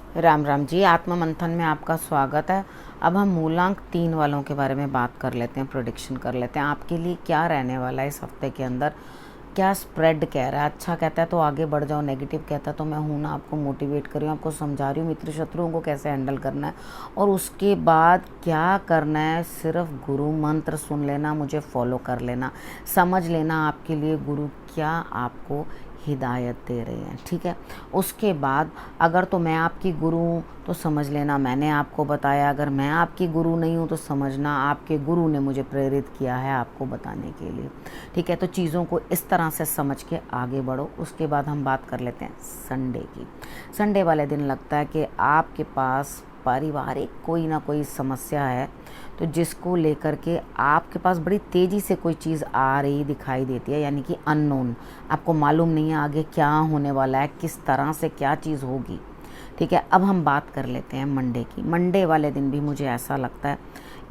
राम राम जी। आत्म मंथन में आपका स्वागत है। अब हम मूलांक 3 वालों के बारे में बात कर लेते हैं, प्रोडिक्शन कर लेते हैं आपके लिए क्या रहने वाला है इस हफ्ते के अंदर। क्या स्प्रेड कह रहा है, अच्छा कहता है तो आगे बढ़ जाओ, नेगेटिव कहता है तो मैं हूँ ना आपको मोटिवेट कर रही हूँ, आपको समझा रही हूँ मित्र शत्रुओं को कैसे हैंडल करना है और उसके बाद क्या करना है। सिर्फ गुरु मंत्र सुन लेना, मुझे फॉलो कर लेना, समझ लेना आपके लिए गुरु क्या आपको हिदायत दे रहे हैं, ठीक है। उसके बाद अगर तो मैं आपकी गुरु हूँ तो समझ लेना मैंने आपको बताया, अगर मैं आपकी गुरु नहीं हूँ तो समझना आपके गुरु ने मुझे प्रेरित किया है आपको बताने के लिए, ठीक है। तो चीज़ों को इस तरह से समझ के आगे बढ़ो। उसके बाद हम बात कर लेते हैं संडे की। संडे वाले दिन लगता है कि आपके पास पारिवारिक कोई ना कोई समस्या है, तो जिसको लेकर के आपके पास बड़ी तेज़ी से कोई चीज़ आ रही दिखाई देती है, यानी कि अननोन, आपको मालूम नहीं है आगे क्या होने वाला है, किस तरह से क्या चीज़ होगी, ठीक है। अब हम बात कर लेते हैं मंडे की। मंडे वाले दिन भी मुझे ऐसा लगता है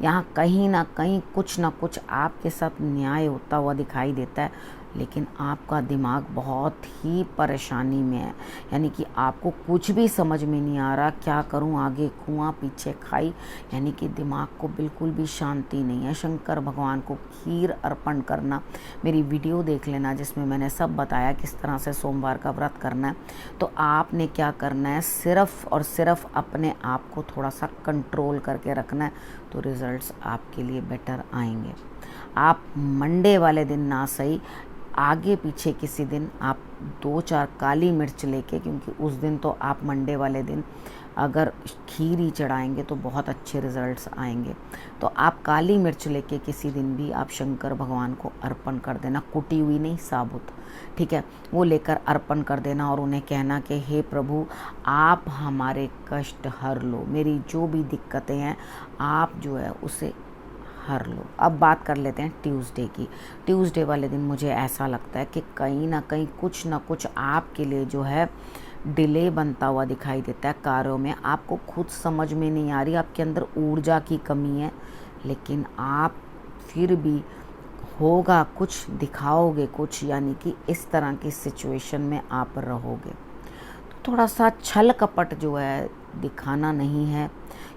यहाँ कहीं ना कहीं कुछ ना कुछ आपके साथ न्याय होता हुआ दिखाई देता है, लेकिन आपका दिमाग बहुत ही परेशानी में है, यानी कि आपको कुछ भी समझ में नहीं आ रहा, क्या करूं, आगे कुआं पीछे खाई, यानी कि दिमाग को बिल्कुल भी शांति नहीं है। शंकर भगवान को खीर अर्पण करना, मेरी वीडियो देख लेना जिसमें मैंने सब बताया किस तरह से सोमवार का व्रत करना है। तो आपने क्या करना है, सिर्फ और सिर्फ अपने आप को थोड़ा सा कंट्रोल करके रखना है, तो रिजल्ट्स आपके लिए बेटर आएंगे। आप मंडे वाले दिन ना सही, आगे पीछे किसी दिन आप 2-4 काली मिर्च लेके, क्योंकि उस दिन तो आप मंडे वाले दिन अगर खीर ही चढ़ाएंगे तो बहुत अच्छे रिजल्ट्स आएंगे। तो आप काली मिर्च लेके किसी दिन भी आप शंकर भगवान को अर्पण कर देना, कुटी हुई नहीं, साबुत, ठीक है। वो लेकर अर्पण कर देना और उन्हें कहना कि हे प्रभु आप हमारे कष्ट हर लो, मेरी जो भी दिक्कतें हैं आप जो है उसे हर लो। अब बात कर लेते हैं ट्यूसडे की। ट्यूसडे वाले दिन मुझे ऐसा लगता है कि कहीं ना कहीं कुछ ना कुछ आपके लिए जो है डिले बनता हुआ दिखाई देता है कार्यों में। आपको खुद समझ में नहीं आ रही, आपके अंदर ऊर्जा की कमी है, लेकिन आप फिर भी होगा कुछ, दिखाओगे कुछ, यानी कि इस तरह की सिचुएशन में आप रहोगे। तो थोड़ा सा छल कपट जो है दिखाना नहीं है,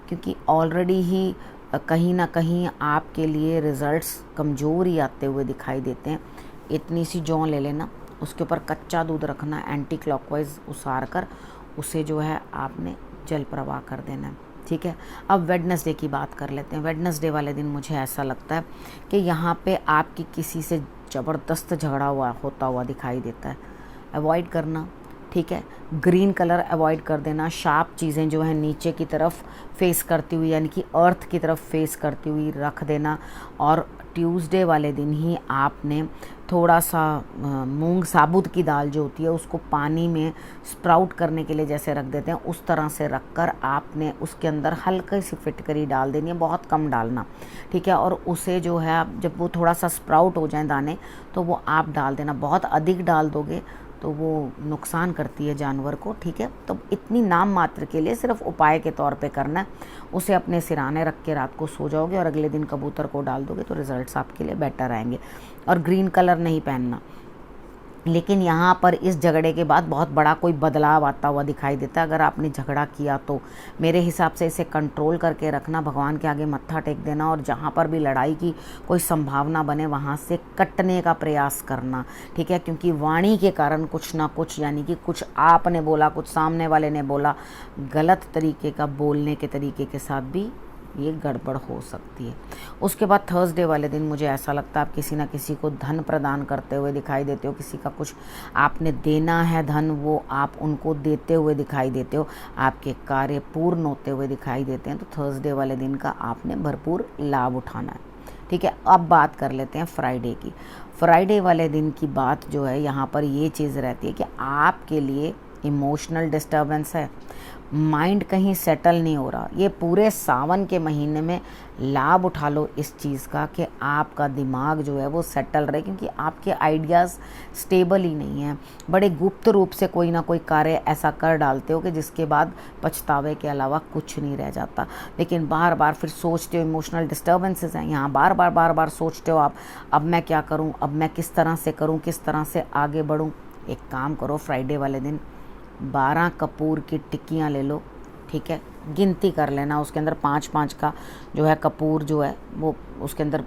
क्योंकि ऑलरेडी ही कहीं ना कहीं आपके लिए रिज़ल्ट्स कमज़ोर ही आते हुए दिखाई देते हैं। इतनी सी जौ ले लेना, उसके ऊपर कच्चा दूध रखना, एंटी क्लॉकवाइज उसार कर उसे जो है आपने जल प्रवाह कर देना है, ठीक है। अब वेडनेसडे की बात कर लेते हैं। वेडनेसडे वाले दिन मुझे ऐसा लगता है कि यहाँ पे आपकी किसी से ज़बरदस्त झगड़ा होता हुआ दिखाई देता है, अवॉइड करना, ठीक है। ग्रीन कलर अवॉइड कर देना, शार्प चीज़ें जो है नीचे की तरफ फेस करती हुई, यानी कि अर्थ की तरफ फेस करती हुई रख देना। और ट्यूसडे वाले दिन ही आपने थोड़ा सा मूंग साबुत की दाल जो होती है उसको पानी में स्प्राउट करने के लिए जैसे रख देते हैं, उस तरह से रख कर आपने उसके अंदर हल्की सी फिटकरी डाल देनी है, बहुत कम डालना, ठीक है। और उसे जो है आप जब वो थोड़ा सा स्प्राउट हो जाए दाने तो वो आप डाल देना। बहुत अधिक डाल दोगे तो वो नुकसान करती है जानवर को, ठीक है। तो इतनी नाम मात्र के लिए सिर्फ उपाय के तौर पे करना है। उसे अपने सिराने रख के रात को सो जाओगे और अगले दिन कबूतर को डाल दोगे तो रिजल्ट्स आपके लिए बेटर आएंगे। और ग्रीन कलर नहीं पहनना। लेकिन यहाँ पर इस झगड़े के बाद बहुत बड़ा कोई बदलाव आता हुआ दिखाई देता है। अगर आपने झगड़ा किया तो मेरे हिसाब से इसे कंट्रोल करके रखना, भगवान के आगे मत्था टेक देना, और जहाँ पर भी लड़ाई की कोई संभावना बने वहाँ से कटने का प्रयास करना, ठीक है। क्योंकि वाणी के कारण कुछ ना कुछ, यानी कि कुछ आपने बोला, कुछ सामने वाले ने बोला, गलत तरीके का बोलने के तरीके के साथ भी ये गड़बड़ हो सकती है। उसके बाद थर्सडे वाले दिन मुझे ऐसा लगता है आप किसी ना किसी को धन प्रदान करते हुए दिखाई देते हो, किसी का कुछ आपने देना है धन, वो आप उनको देते हुए दिखाई देते हो, आपके कार्य पूर्ण होते हुए दिखाई देते हैं। तो थर्सडे वाले दिन का आपने भरपूर लाभ उठाना है, ठीक है। अब बात कर लेते हैं फ्राइडे की। फ्राइडे वाले दिन की बात जो है यहाँ पर ये चीज़ रहती है कि आपके लिए इमोशनल डिस्टर्बेंस है, माइंड कहीं सेटल नहीं हो रहा। ये पूरे सावन के महीने में लाभ उठा लो इस चीज़ का कि आपका दिमाग जो है वो सेटल रहे, क्योंकि आपके आइडियाज़ स्टेबल ही नहीं हैं। बड़े गुप्त रूप से कोई ना कोई कार्य ऐसा कर डालते हो कि जिसके बाद पछतावे के अलावा कुछ नहीं रह जाता। लेकिन बार बार फिर सोचते हो, इमोशनल डिस्टर्बेंसेस हैं यहाँ, बार बार सोचते हो आप, अब मैं क्या करूँ, अब मैं किस तरह से करूँ, किस तरह से आगे बढ़ूँ। एक काम करो, फ्राइडे वाले दिन 12 कपूर की टिक्कियाँ ले लो, ठीक है, गिनती कर लेना, उसके अंदर 5-5 का जो है कपूर जो है वो उसके अंदर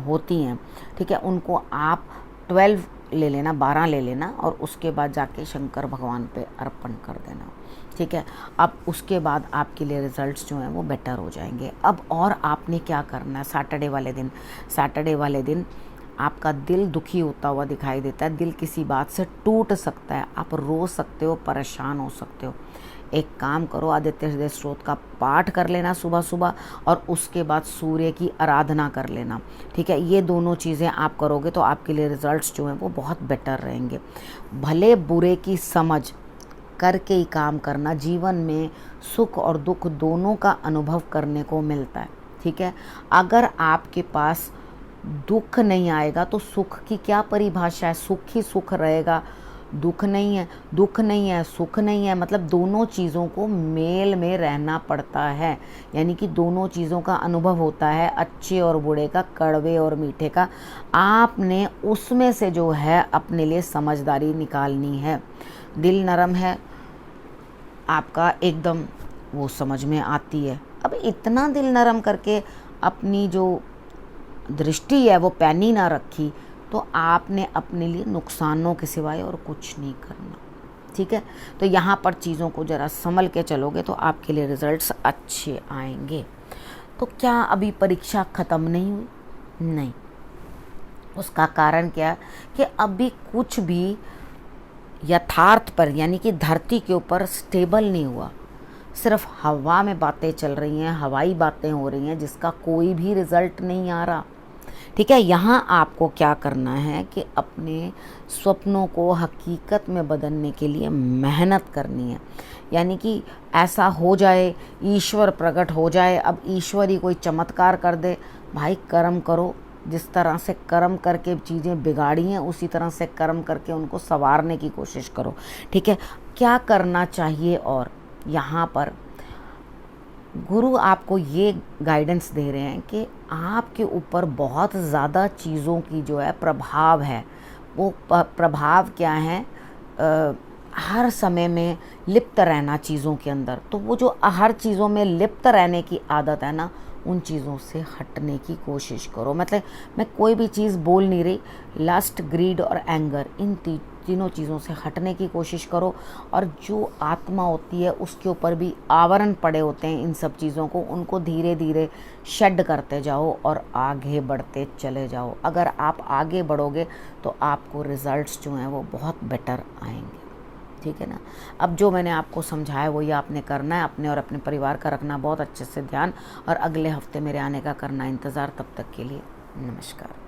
होती हैं, ठीक है। उनको आप 12 ले लेना, 12 ले लेना और उसके बाद जाके शंकर भगवान पे अर्पण कर देना, ठीक है। अब उसके बाद आपके लिए रिज़ल्ट्स जो हैं वो बेटर हो जाएंगे। अब और आपने क्या करना है, सैटरडे वाले दिन आपका दिल दुखी होता हुआ दिखाई देता है, दिल किसी बात से टूट सकता है, आप रो सकते हो, परेशान हो सकते हो। एक काम करो, आदित्य हृदय स्त्रोत का पाठ कर लेना सुबह सुबह और उसके बाद सूर्य की आराधना कर लेना, ठीक है। ये दोनों चीज़ें आप करोगे तो आपके लिए रिज़ल्ट्स जो हैं वो बहुत बेटर रहेंगे। भले बुरे की समझ करके ही काम करना, जीवन में सुख और दुख दोनों का अनुभव करने को मिलता है, ठीक है। अगर आपके पास दुख नहीं आएगा तो सुख की क्या परिभाषा है, सुख ही सुख रहेगा, दुख नहीं है, दुख नहीं है, सुख नहीं है, मतलब दोनों चीज़ों को मेल में रहना पड़ता है, यानी कि दोनों चीज़ों का अनुभव होता है, अच्छे और बुरे का, कड़वे और मीठे का। आपने उसमें से जो है अपने लिए समझदारी निकालनी है। दिल नरम है आपका, एकदम वो समझ में आती है। अब इतना दिल नरम करके अपनी जो दृष्टि है वो पैनी ना रखी तो आपने अपने लिए नुकसानों के सिवाय और कुछ नहीं करना, ठीक है। तो यहाँ पर चीज़ों को ज़रा संभल के चलोगे तो आपके लिए रिज़ल्ट्स अच्छे आएंगे। तो क्या अभी परीक्षा ख़त्म नहीं हुई? नहीं। उसका कारण क्या है कि अभी कुछ भी यथार्थ पर यानी कि धरती के ऊपर स्टेबल नहीं हुआ, सिर्फ हवा में बातें चल रही हैं, हवाई बातें हो रही हैं जिसका कोई भी रिज़ल्ट नहीं आ रहा, ठीक है। यहाँ आपको क्या करना है कि अपने स्वप्नों को हकीकत में बदलने के लिए मेहनत करनी है, यानी कि ऐसा हो जाए, ईश्वर प्रकट हो जाए। अब ईश्वर ही कोई चमत्कार कर दे, भाई कर्म करो, जिस तरह से कर्म करके चीज़ें बिगाड़ी हैं उसी तरह से कर्म करके उनको संवारने की कोशिश करो, ठीक है। क्या करना चाहिए, और यहाँ पर गुरु आपको ये गाइडेंस दे रहे हैं कि आपके ऊपर बहुत ज़्यादा चीज़ों की जो है प्रभाव है। वो प्रभाव क्या है, हर समय में लिप्त रहना चीज़ों के अंदर। तो वो जो हर चीज़ों में लिप्त रहने की आदत है ना, उन चीज़ों से हटने की कोशिश करो। मतलब मैं कोई भी चीज़ बोल नहीं रही, लस्ट, ग्रीड और एंगर, इन तीनों चीज़ों से हटने की कोशिश करो। और जो आत्मा होती है उसके ऊपर भी आवरण पड़े होते हैं इन सब चीज़ों को, उनको धीरे धीरे शेड करते जाओ और आगे बढ़ते चले जाओ। अगर आप आगे बढ़ोगे तो आपको रिज़ल्ट्स जो हैं वो बहुत बेटर आएंगे, ठीक है ना। अब जो मैंने आपको समझाया वो ये आपने करना है, अपने और अपने परिवार का रखना बहुत अच्छे से ध्यान, और अगले हफ्ते मेरे आने का करना इंतज़ार। तब तक के लिए नमस्कार।